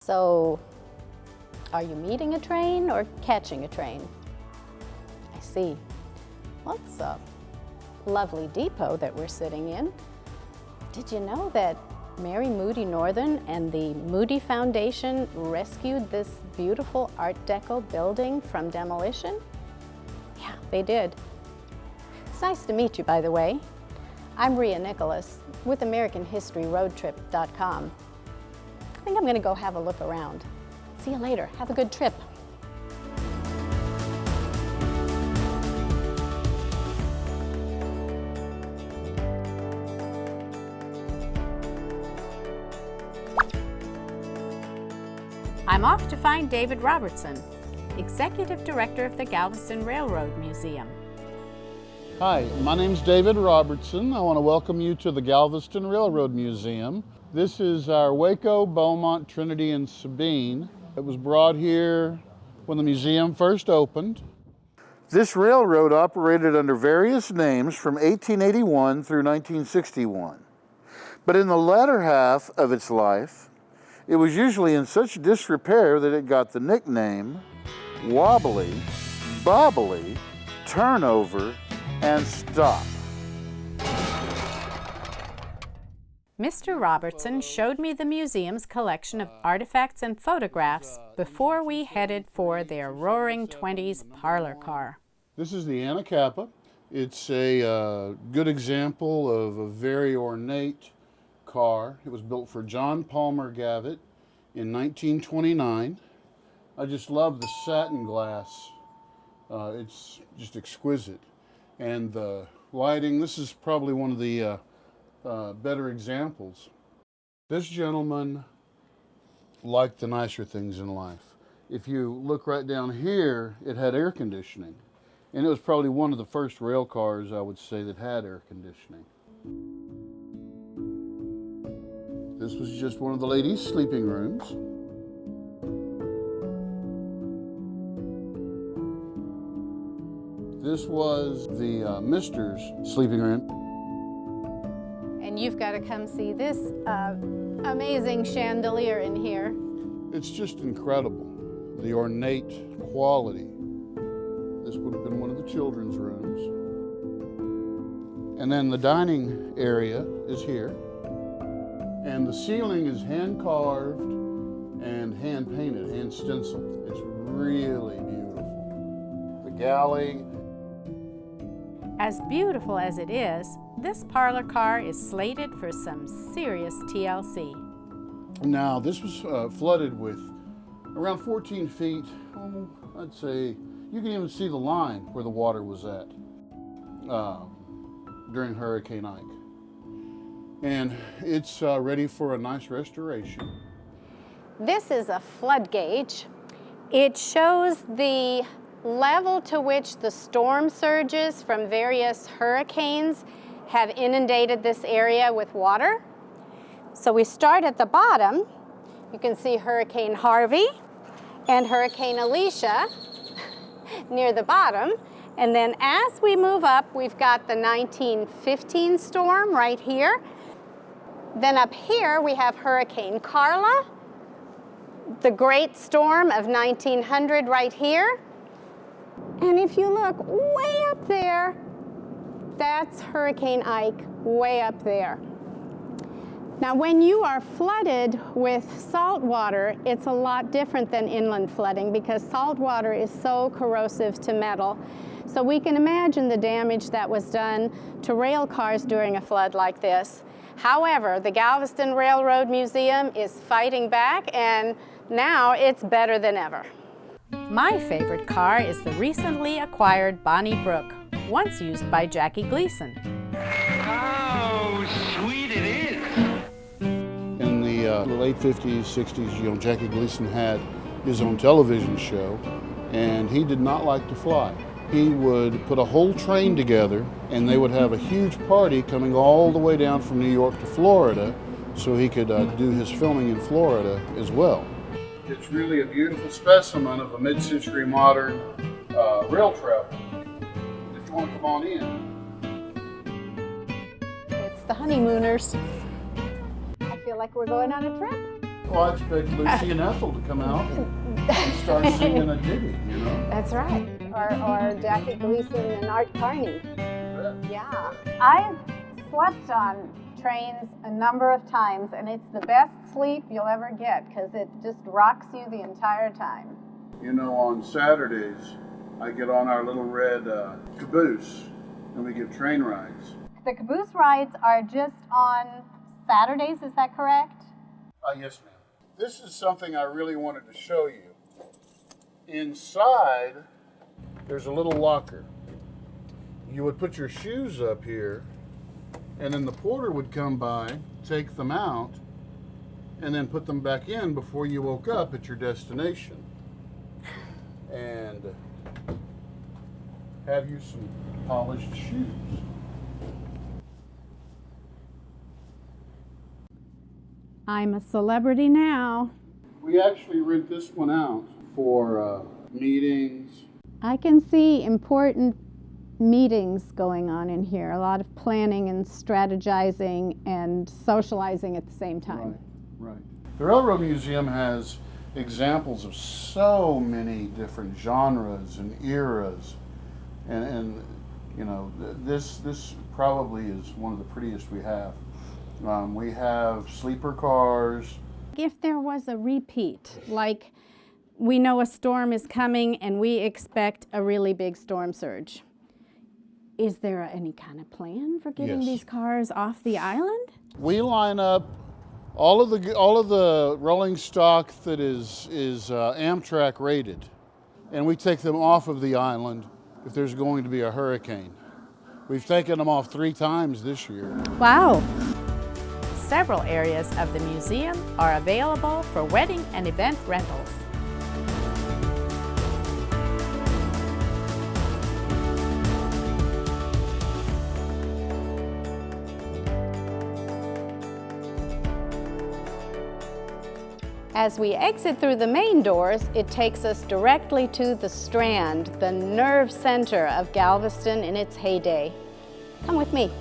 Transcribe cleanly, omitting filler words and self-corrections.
So, are you meeting a train or catching a train? I see. Well, it's a lovely depot that we're sitting in. Did you know that Mary Moody Northern and the Moody Foundation rescued this beautiful Art Deco building from demolition? Yeah, they did. It's nice to meet you, by the way. I'm Rhea Nicholas with AmericanHistoryRoadTrip.com. I think I'm going to go have a look around. See you later. Have a good trip. I'm off to find David Robertson, Executive Director of the Galveston Railroad Museum. Hi, my name's David Robertson. I want to welcome you to the Galveston Railroad Museum. This is our Waco, Beaumont, Trinity, and Sabine. It was brought here when the museum first opened. This railroad operated under various names from 1881 through 1961. But in the latter half of its life, it was usually in such disrepair that it got the nickname Wobbly, Bobbly, Turnover, and Stop. Mr. Robertson showed me the museum's collection of artifacts and photographs before we headed for their Roaring Twenties parlor car. This is the Anacapa. It's a good example of a very ornate car. It was built for John Palmer Gavitt in 1929. I just love the satin glass. It's just exquisite. And the lighting, this is probably one of the better examples. This gentleman liked the nicer things in life. If you look right down here, it had air conditioning. And it was probably one of the first rail cars, I would say, that had air conditioning. This was just one of the ladies' sleeping rooms. This was the mister's sleeping room. And you've got to come see this amazing chandelier in here. It's just incredible, the ornate quality. This would have been one of the children's rooms. And then the dining area is here. And the ceiling is hand carved and hand painted, hand stenciled. It's really beautiful. The galley. As beautiful as it is, this parlor car is slated for some serious TLC. Now, this was flooded with around 14 feet. I'd say you can even see the line where the water was at during Hurricane Ike. And it's ready for a nice restoration. This is a flood gauge. It shows the level to which the storm surges from various hurricanes have inundated this area with water. So we start at the bottom. You can see Hurricane Harvey and Hurricane Alicia near the bottom. And then as we move up, we've got the 1915 storm right here. Then up here we have Hurricane Carla, the great storm of 1900 right here. And if you look way up there, that's Hurricane Ike way up there. Now, when you are flooded with salt water, it's a lot different than inland flooding because salt water is so corrosive to metal. So we can imagine the damage that was done to rail cars during a flood like this. However, the Galveston Railroad Museum is fighting back, and now it's better than ever. My favorite car is the recently acquired Bonnie Brook, once used by Jackie Gleason. How sweet it is! In the late 50s, 60s, Jackie Gleason had his own television show, and he did not like to fly. He would put a whole train together, and they would have a huge party coming all the way down from New York to Florida, so he could do his filming in Florida as well. It's really a beautiful specimen of a mid-century modern rail travel. If you want to come on in. It's the honeymooners. I feel like we're going on a trip. Well, I expect Lucy and Ethel to come out and start singing a ditty, you know? That's right. Or Jackie Gleason and Art Carney. Yeah. I've slept on trains a number of times, and it's the best sleep you'll ever get because it just rocks you the entire time. You know, on Saturdays, I get on our little red caboose, and we give train rides. The caboose rides are just on Saturdays, is that correct? Yes, ma'am. This is something I really wanted to show you. Inside, there's a little locker. You would put your shoes up here, and then the porter would come by, take them out, and then put them back in before you woke up at your destination. And have you some polished shoes. I'm a celebrity now. We actually rent this one out for meetings. I can see important meetings going on in here, a lot of planning and strategizing and socializing at the same time. Right. The Railroad Museum has examples of so many different genres and eras, and you know, this probably is one of the prettiest we have. We have sleeper cars. If there was a repeat, like we know a storm is coming and we expect a really big storm surge, is there any kind of plan for getting these cars off the island? We line up all of the rolling stock that is Amtrak rated, and we take them off of the island if there's going to be a hurricane. We've taken them off 3 times this year. Wow. Several areas of the museum are available for wedding and event rentals. As we exit through the main doors, it takes us directly to the Strand, the nerve center of Galveston in its heyday. Come with me.